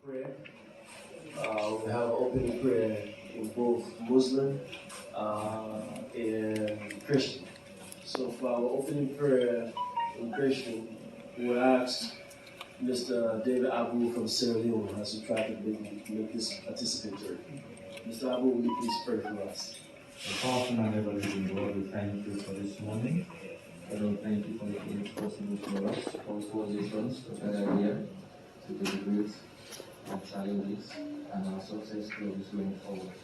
prayer. We have opening prayer in both Muslim and Christian. So for our opening prayer in Christian, we will ask Mr. David Abu from Sierra Leone as we try to make this participatory. Mr. Abu, will you please pray for us? Awesome and ever living God, we thank you for this morning. And we thank you for making it possible for us, for positions to gather here to deliberate our challenges and our success stories going forward.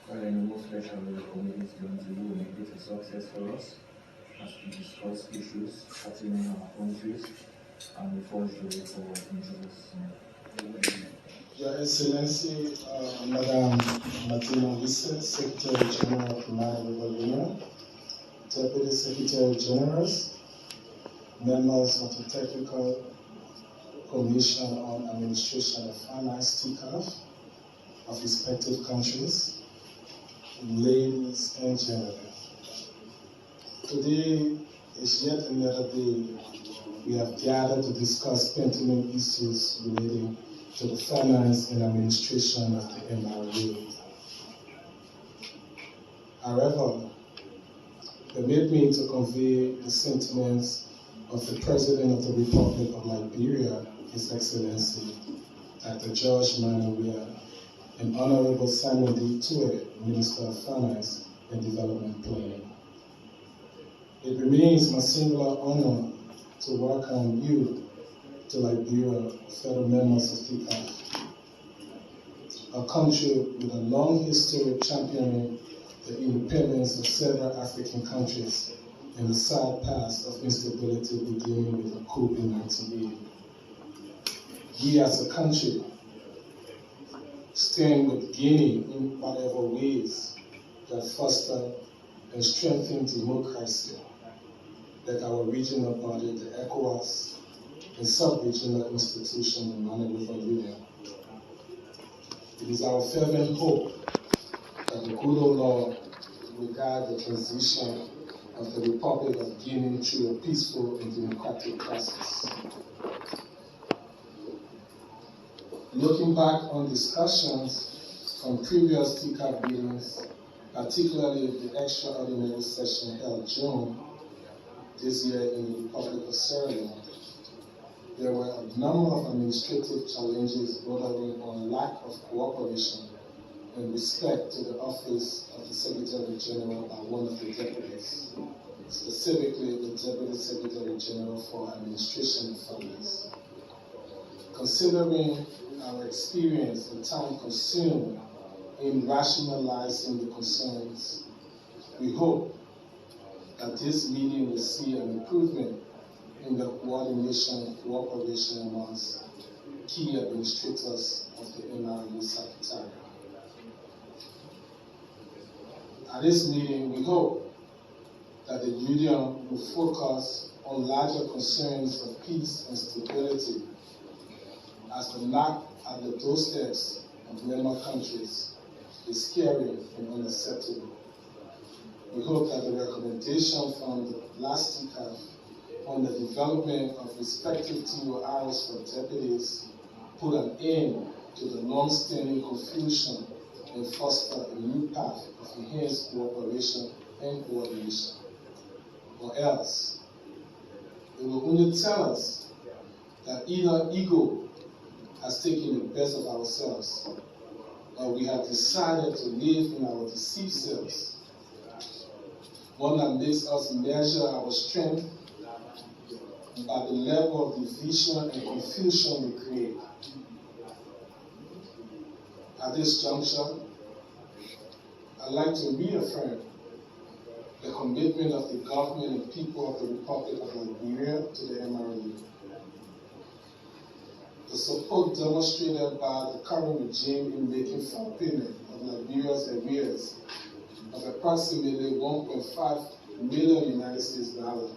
Father, in the most special way, we commit this to you, make it a success for us as we discuss issues pertaining our countries and we forge the way forward in Jesus' name. Your Excellency, Madam Martina Lisa, Secretary General of Mano, Deputy Secretary Generals, members of the Technical Commission on Administration of Finance, TCAF, of respective countries, ladies and gentlemen. Today is yet another day we have gathered to discuss pertinent issues relating to the finance and administration of the MRA. However, permit me to convey the sentiments of the President of the Republic of Liberia, His Excellency, Dr. George Mano, and Honorable Simon D. Tuere, Minister of Finance and Development Planning. It remains my singular honor to welcome you to Liberia, fellow members of TCAF, a country with a long history of championing the independence of several African countries and the sad past of instability beginning with the coup in 1980. We as a country stand with Guinea in whatever ways that foster and strengthen democracy, like our regional body, the ECOWAS, and sub-regional institution in Mano River Union. It is our fervent hope that the good old Lord will guide the transition of the Republic of Guinea through a peaceful and democratic process. Looking back on discussions from previous TCAF meetings, particularly the extraordinary session held June this year in the Republic of Sierra Leone, there were a number of administrative challenges bordering on lack of cooperation in respect to the office of the Secretary General by one of the deputies, specifically the Deputy Secretary General for Administration and Finance. Considering our experience and time consumed in rationalizing the concerns, we hope that this meeting will see an improvement in the coordination and cooperation amongst key administrators of the MRU Secretariat. At this meeting, we hope that the Union will focus on larger concerns of peace and stability, as the knock at the doorsteps of member countries is scary and unacceptable. We hope that the recommendation from the last TCAF on the development of respective TORs for deputies put an end to the long-standing confusion and foster a new path of enhanced cooperation and coordination. Or else, it will only tell us that either ego has taken the best of ourselves, or we have decided to live in our deceived selves, one that makes us measure our strength by the level of division and confusion we create. At this juncture, I'd like to reaffirm the commitment of the government and people of the Republic of Liberia to the MRU. The support demonstrated by the current regime in making full payment of Liberia's arrears of approximately $1.5 million United States dollars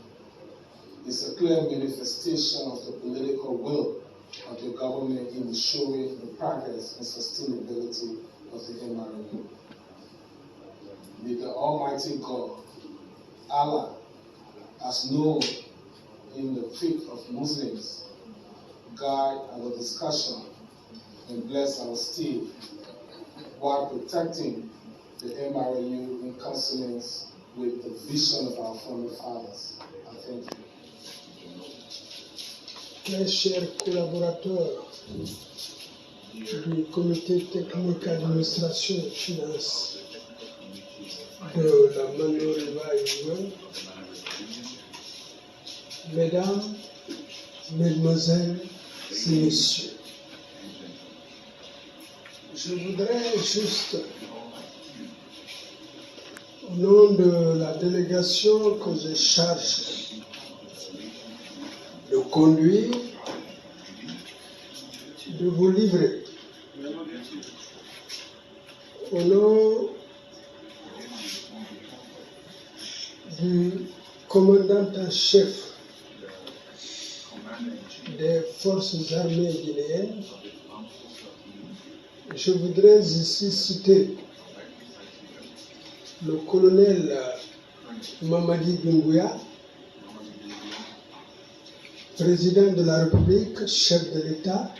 is a clear manifestation of the political will of the government in ensuring the progress and sustainability of the MRU. May the Almighty God, Allah, as known in the faith of Muslims, guide our discussion and bless our state while protecting the MRAU in consonance with the vision of our founding fathers. I thank you. Très chers collaborateurs du comité technique administration et finance de la Mano Union, mesdames, mesdemoiselles et messieurs, je voudrais juste, au nom de la délégation que je charge de conduire, de vous livrer, au nom du commandant en chef des forces armées guinéennes, je voudrais ici citer le colonel Mamadi Doumbouya, président de la République, chef de l'État,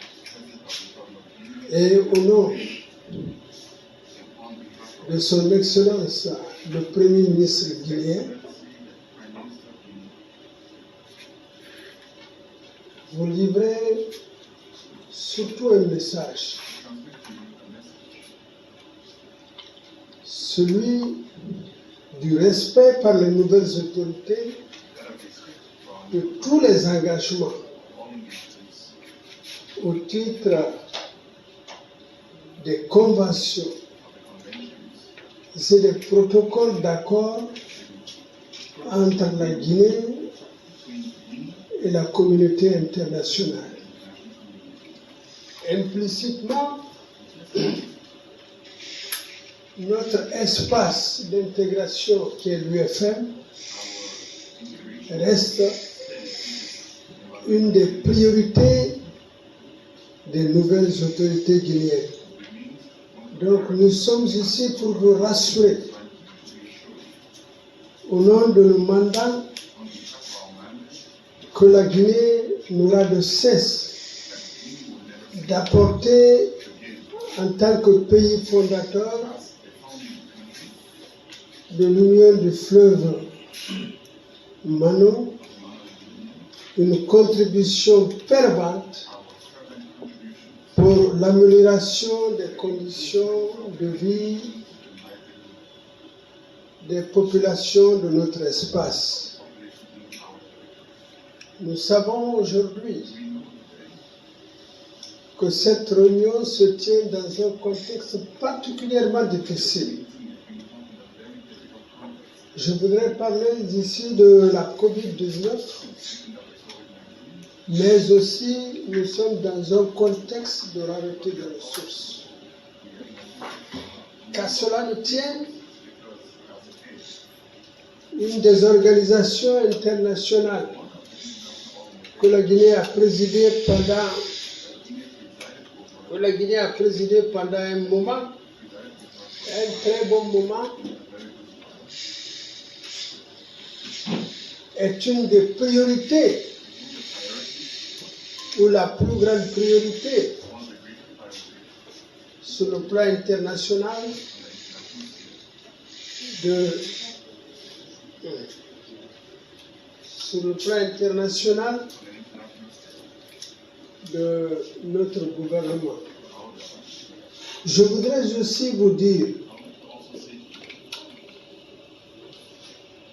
et au nom de son Excellence le Premier ministre guinéen, vous livrez surtout un message, celui du respect par les nouvelles autorités de tous les engagements au titre des conventions et des protocoles d'accord entre la Guinée et la communauté internationale. Implicitement, notre espace d'intégration qui est l'UFM reste une des priorités des nouvelles autorités guinéennes. Donc nous sommes ici pour vous rassurer au nom de nos mandats que la Guinée n'aura de cesse d'apporter en tant que pays fondateur de l'union du fleuve Mano une contribution fervente pour l'amélioration des conditions de vie des populations de notre espace. Nous savons aujourd'hui que cette réunion se tient dans un contexte particulièrement difficile. Je voudrais parler ici de la COVID-19, mais aussi nous sommes dans un contexte de rareté de ressources. Qu'à cela ne tienne, une des organisations internationales que la Guinée a présidé pendant un moment, un très bon moment, est une des priorités, ou la plus grande priorité sur le plan international de notre gouvernement. Je voudrais aussi vous dire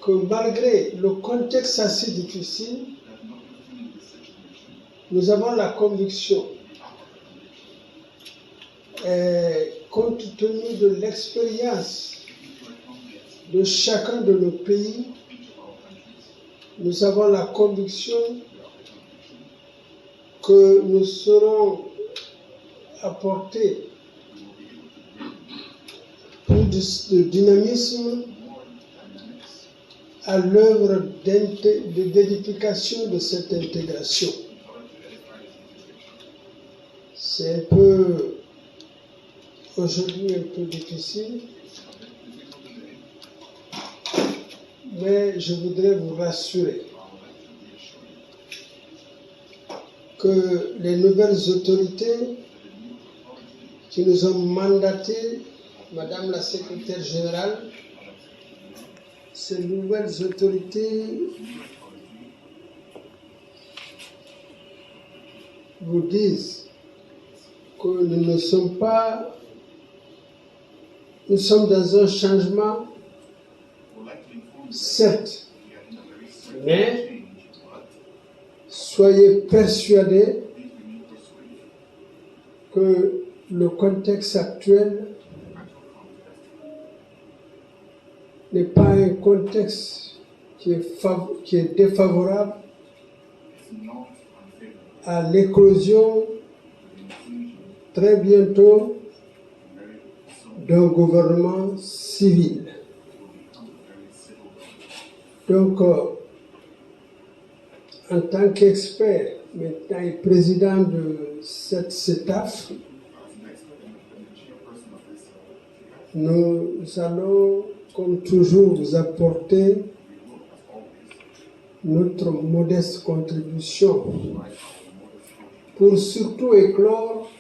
que malgré le contexte assez difficile, nous avons la conviction, compte tenu de l'expérience de chacun de nos pays, nous avons la conviction que nous serons apportés plus de dynamisme à l'œuvre d'édification de cette intégration. C'est un peu, aujourd'hui, un peu difficile, mais je voudrais vous rassurer que les nouvelles autorités qui nous ont mandaté, Madame la Secrétaire Générale, ces nouvelles autorités vous disent que nous sommes dans un changement, certes, mais soyez persuadés que le contexte actuel n'est pas un contexte qui est défavorable à l'éclosion très bientôt d'un gouvernement civil. Donc, en tant qu'expert, maintenant et président de cette CETAF, nous allons, comme toujours, vous apporter notre modeste contribution pour surtout éclore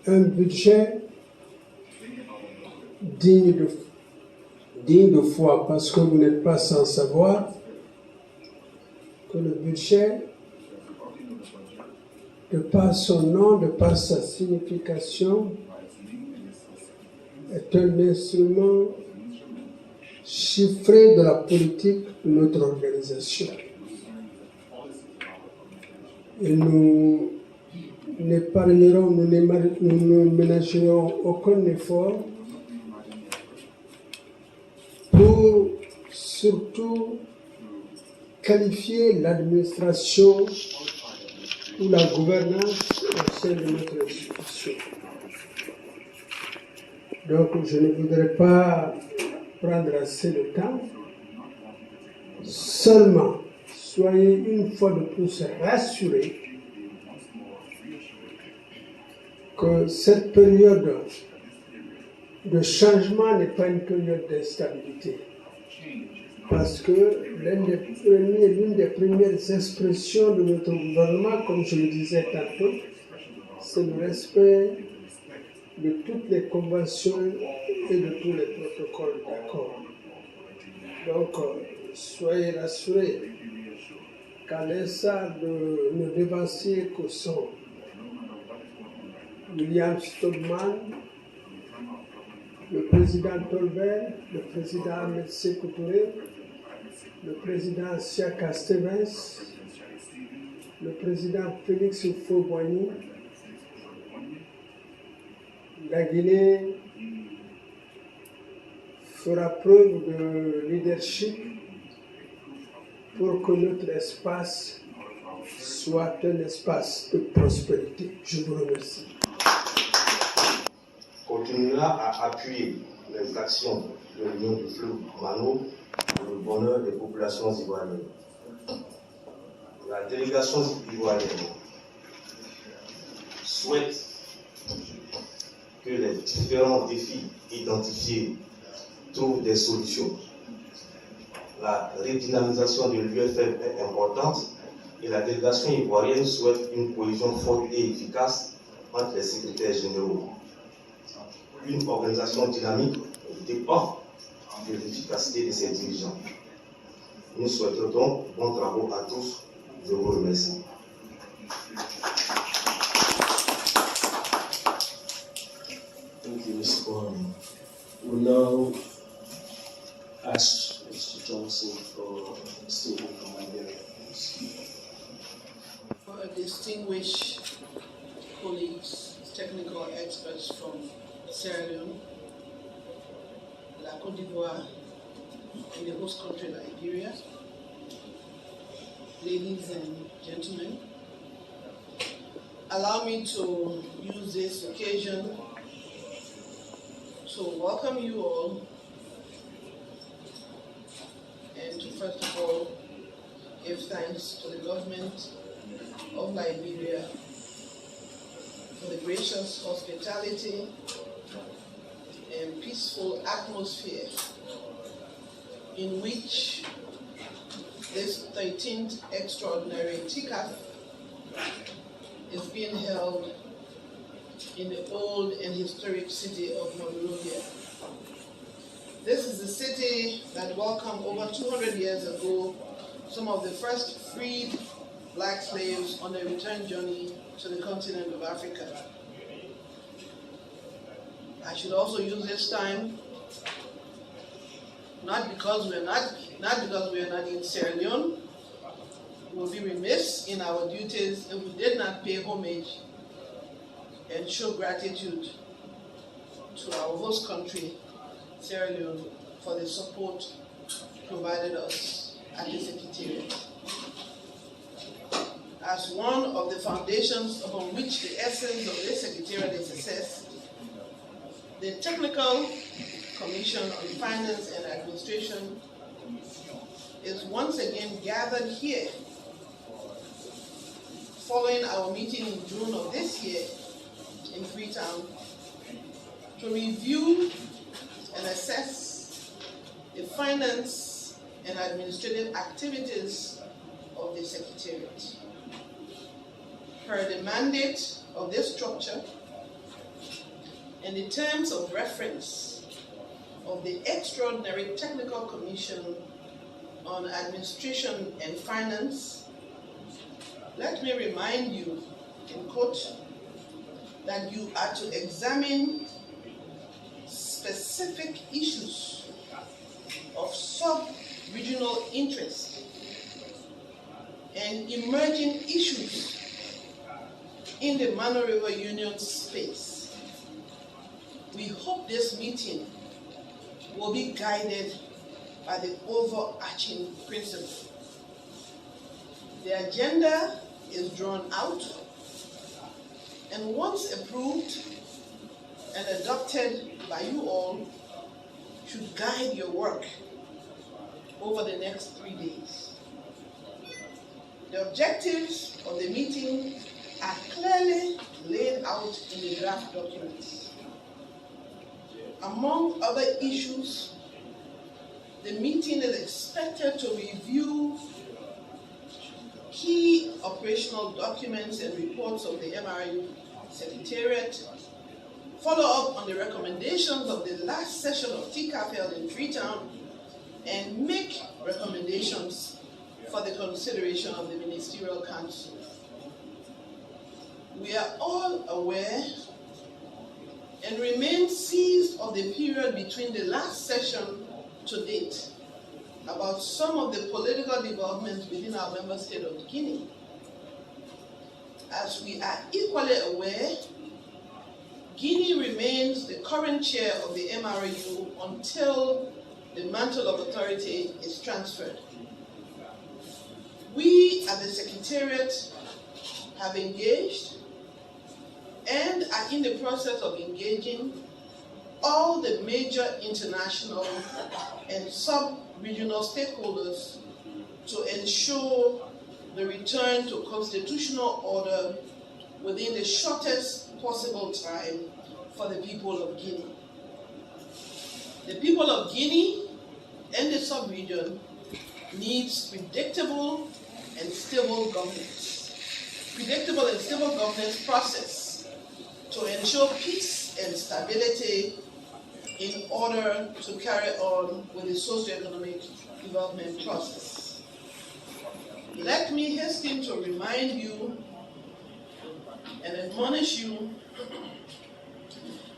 un budget digne de foi, parce que vous n'êtes pas sans savoir que le budget, de par son nom, de par sa signification, est un instrument chiffré de la politique de notre organisation. Et nous n'épargnerons, nous ne ménagerons aucun effort pour surtout qualifier l'administration ou la gouvernance au sein de notre institution. Donc, je ne voudrais pas prendre assez de temps. Seulement, soyez une fois de plus rassurés que cette période de changement n'est pas une période d'instabilité. Parce que l'une des premières expressions de notre gouvernement, comme je le disais tantôt, c'est le respect de toutes les conventions et de tous les protocoles d'accord. Donc, soyez rassurés qu'à l'instar de nos devanciers que sont William Stodman, le président Tolbert, le président Ahmed Sékou Touré, le président Siaka Stevens, le président Félix Houphouët-Boigny, la Guinée fera preuve de leadership pour que notre espace soit un espace de prospérité. Je vous remercie. Continuera à appuyer les actions de l'Union du fleuve Mano pour le bonheur des populations ivoiriennes. La délégation ivoirienne souhaite que les différents défis identifiés trouvent des solutions. La redynamisation de l'UFM est importante et la délégation ivoirienne souhaite une cohésion forte et efficace entre les secrétaires généraux. Une organisation dynamique dépend de l'efficacité de ses dirigeants. Nous souhaitons donc bons travaux à tous. Je vous remercie. Thank you, Mr. Kwame. We'll now ask Mr. Johnson for a statement from Liberia. For distinguished colleagues, technical experts from Sierra Leone, La Côte d'Ivoire, and the host country Liberia, ladies and gentlemen, allow me to use this occasion to welcome you all and to first of all give thanks to the government of Liberia for the gracious hospitality and peaceful atmosphere in which this 13th Extraordinary TCAF is being held in the old and historic city of Monrovia. This is the city that welcomed over 200 years ago some of the first freed black slaves on their return journey to the continent of Africa. I should also use this time, not because we are not in Sierra Leone. We would be remiss in our duties if we did not pay homage and show gratitude to our host country, Sierra Leone, for the support provided us at the Secretariat. As one of the foundations upon which the essence of this Secretariat is assessed, the Technical Commission on Finance and Administration is once again gathered here following our meeting in June of this year in Freetown to review and assess the finance and administrative activities of the Secretariat. Per the mandate of this structure and the terms of reference of the Extraordinary Technical Commission on Administration and Finance, let me remind you, in quote, that you are to examine specific issues of sub-regional interest and emerging issues in the Mano River Union space. We hope this meeting will be guided by the overarching principle. The agenda is drawn out and once approved and adopted by you all should guide your work over the next 3 days. The objectives of the meeting are clearly laid out in the draft documents. Among other issues, the meeting is expected to review key operational documents and reports of the MRU Secretariat, follow up on the recommendations of the last session of TCAF held in Freetown, and make recommendations for the consideration of the Ministerial Council. We are all aware and remain seized of the period between the last session to date about some of the political developments within our member state of Guinea. As we are equally aware, Guinea remains the current chair of the MRU until the mantle of authority is transferred. We at the Secretariat have engaged and are in the process of engaging all the major international and sub-regional stakeholders to ensure the return to constitutional order within the shortest possible time for the people of Guinea. The people of Guinea and the sub-region needs predictable and stable governance. Predictable and stable governance process to ensure peace and stability in order to carry on with the socio-economic development process. Let me hasten to remind you and admonish you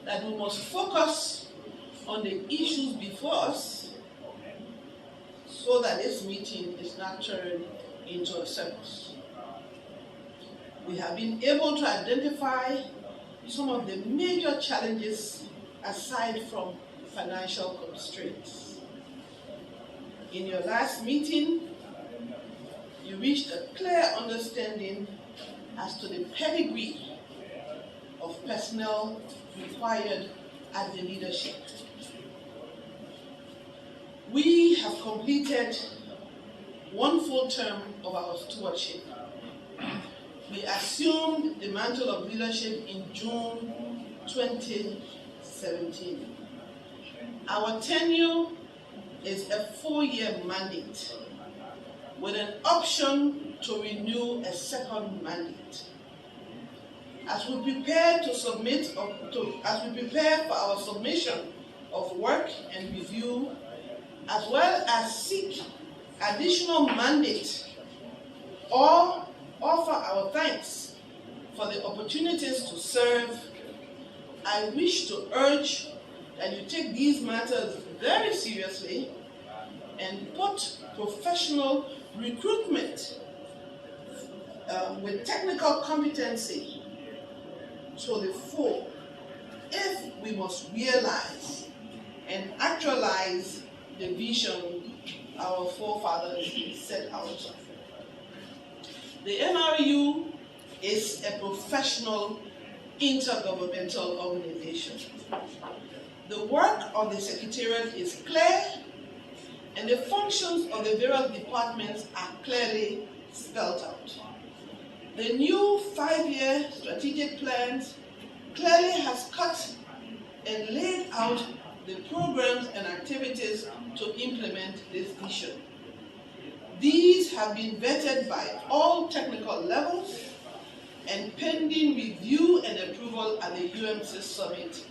that we must focus on the issues before us so that this meeting is not turned into a circus. We have been able to identify some of the major challenges aside from financial constraints. In your last meeting, you reached a clear understanding as to the pedigree of personnel required at the leadership. We have completed one full term of our stewardship. We assumed the mantle of leadership in June 2017. Our tenure is a 4-year mandate with an option to renew a second mandate. as we prepare for our submission of work and review, as well as seek additional mandate or offer our thanks for the opportunities to serve, I wish to urge that you take these matters very seriously and put professional recruitment with technical competency to the fore if we must realize and actualize the vision our forefathers set out. The NRU is a professional intergovernmental organization. The work of the Secretariat is clear, and the functions of the various departments are clearly spelled out. The new 5-year strategic plans clearly has cut and laid out the programs and activities to implement this vision. These have been vetted by all technical levels and pending review and approval at the UMC Summit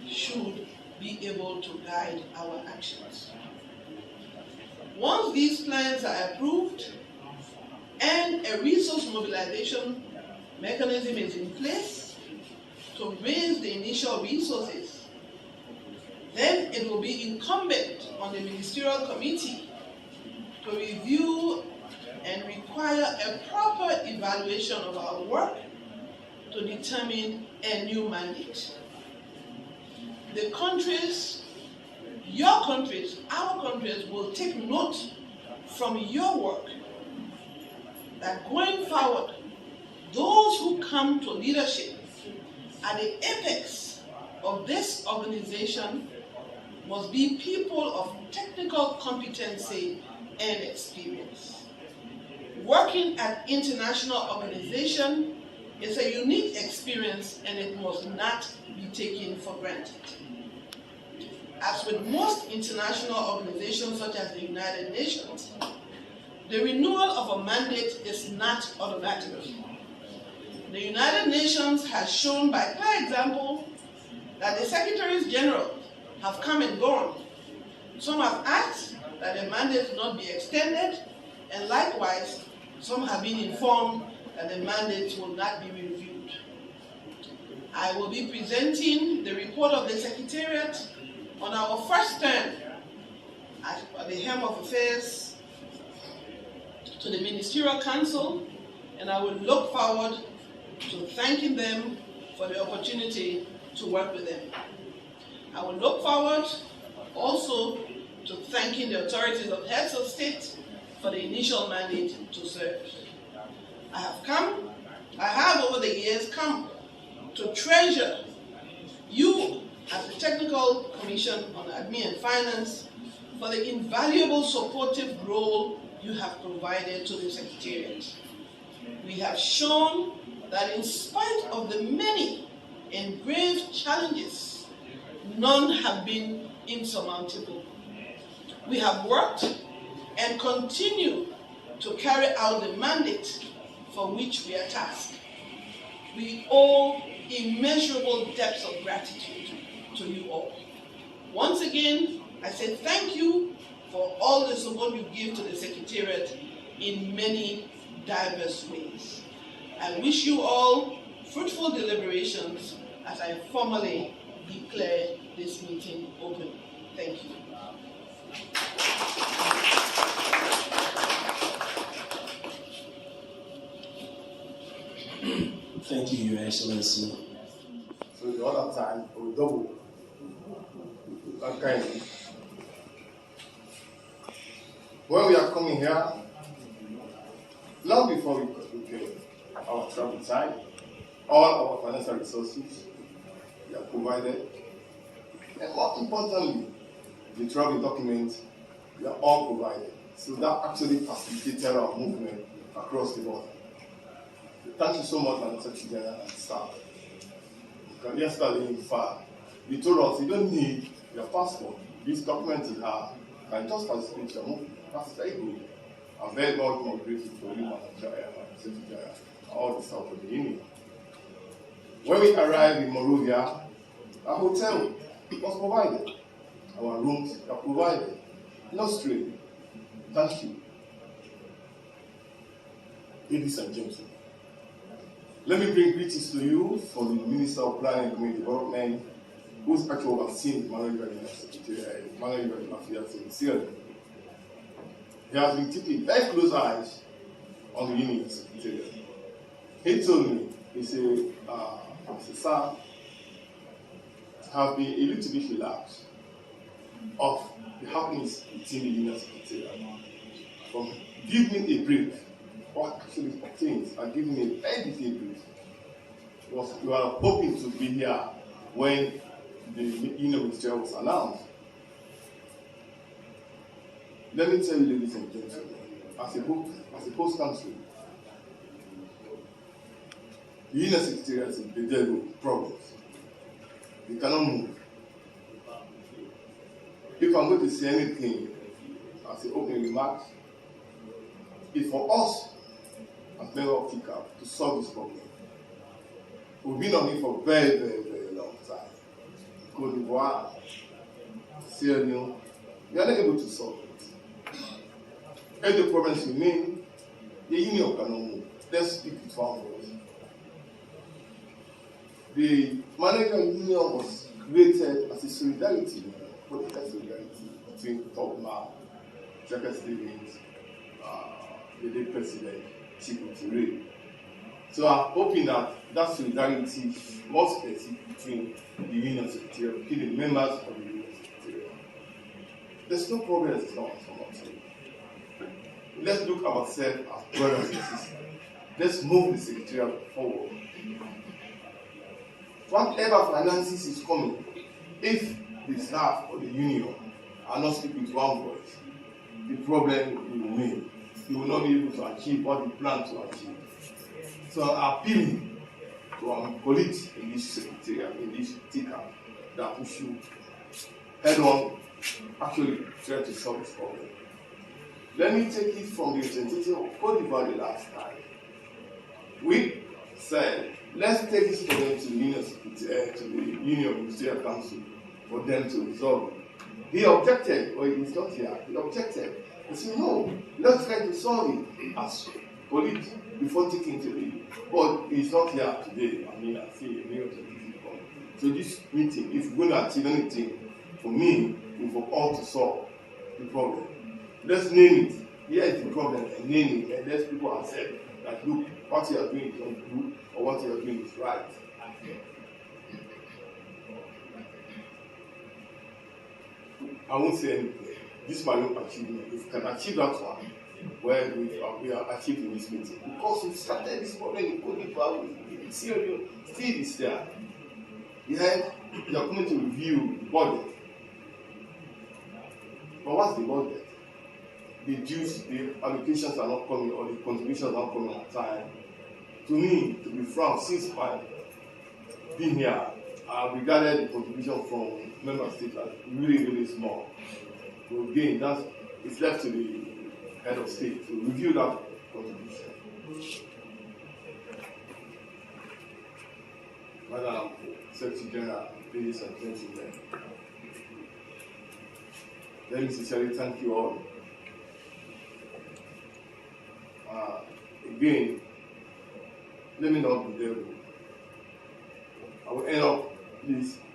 should be able to guide our actions. Once these plans are approved and a resource mobilization mechanism is in place to raise the initial resources, then it will be incumbent on the ministerial committee to review and require a proper evaluation of our work to determine a new mandate. The countries, your countries, our countries will take note from your work that going forward, those who come to leadership at the apex of this organization must be people of technical competency and experience. Working at international organization is a unique experience and it must not be taken for granted. As with most international organizations such as the United Nations, the renewal of a mandate is not automatic. The United Nations has shown by clear example that the Secretaries General have come and gone. Some have asked that the mandate not be extended, and likewise, some have been informed that the mandate will not be reviewed. I will be presenting the report of the Secretariat on our first term at the helm of affairs to the Ministerial Council, and I will look forward to thanking them for the opportunity to work with them. I will look forward also to thanking the authorities of heads of state for the initial mandate to serve. I have over the years come to treasure you as the Technical Commission on Admin and Finance for the invaluable supportive role you have provided to the Secretariat. We have shown that in spite of the many and grave challenges, none have been insurmountable. We have worked and continue to carry out the mandate for which we are tasked. We owe immeasurable depths of gratitude to you all. Once again, I say thank you for all the support you give to the Secretariat in many diverse ways. I wish you all fruitful deliberations as I formally declare this meeting open. Thank you. Thank you, Your Excellency. So the other time, we'll double. Okay. When we are coming here, long before we prepare our travel time, all our financial resources we are provided, and more importantly, the travel documents we are all provided. So that actually facilitated our movement across the border. Thank you so much, Madam Secretary General and staff. Because yesterday, in fact, you told us you don't need your passport. This document you have can just facilitate your movement. That's very good. I'm very much more grateful for you, Madam Secretary General, and all the staff of the Union. When we arrived in Monrovia, a hotel was provided. Our rooms are provided. No strain. Thank you. Ladies and gentlemen, let me bring greetings to you from the Minister of Planning and Community Development, who's actually overseeing Mano Affairs in Sierra Leone. He has been keeping very close eyes on the Union Secretariat. He told me, he said, sir, have been a little bit relaxed of the happenings within the Union Secretariat. From giving a brief, or actually things, and giving a very detailed brief. You are hoping to be here when the Union Secretariat was announced. Let me tell you, ladies and gentlemen, as a host country, the Union Secretariat is the devil problems. They cannot move. If I'm going to say anything as an opening remark, it's for us as members of TCAF to solve this problem. We've been on it for a very, very, very long time. Côte d'Ivoire, Sierra Leone, we are not able to solve it. If the problems remain, the union cannot move. Let's speak with one voice. The management union was created as a solidarity, political solidarity between top man, Jacques Stevens, the late president, Chico Ture. So I'm hoping that solidarity must exist between the union secretariat, between the members of the union secretariat. There's no progress now from outside. Let's look at ourselves as brothers and sisters. Let's move the secretariat forward. Whatever finances is coming, if the staff or the union are not speaking with one voice, the problem will remain. You will not be able to achieve what you plan to achieve. So I'm appealing to our colleagues in this secretariat, in this TCAF, that we should head on actually try to solve this problem. Let me take it from the representative of Côte d'Ivoire the last time. We said, let's take this problem to the Union Ministerial Council for them to resolve it. He objected, or he's not here, he objected. He said, no, let's try to solve it as colleagues before taking to it. But he's not here today. I mean, I see a new representative coming. So this meeting, if we're going to achieve anything, for me, we for all to solve the problem. Let's name it. Here is the problem, and name it, and let people accept that, look, what you are doing is not good, or what you are doing is right. I won't say anything. This is my own achievement. If we can achieve that one, well, we are achieving this meeting. Because we started this problem in Côte d'Ivoire, it's still is there. Yeah, they are coming to review the budget. But what's the budget? The dues, the allocations are not coming, or the contributions are not coming on time. To me, to be frank, since my being here, I've regarded the contribution from member states as really, really small. So again, it's left to the head of state to review that contribution. Madam Secretary General, ladies and gentlemen, let me sincerely thank you all. Again, let me not be devil. I will end up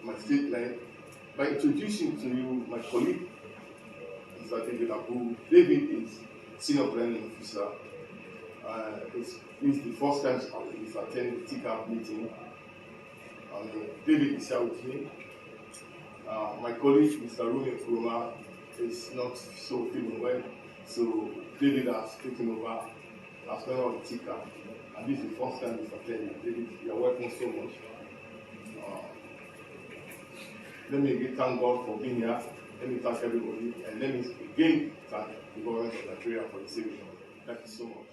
my statement by introducing to you my colleague, Mr. David Abu. David is Senior Planning Officer. It's the first time he's attending the TCAF meeting. David is here with me. My colleague, Mr. Rumi Kuruma, is not so feeling well, so David has taken over as member of the TCAF. And this is the first time he's attending. David, you are welcome so much. Let me again thank God for being here. Let me thank everybody. And let me again thank the government of Nigeria for the saving. Thank you so much.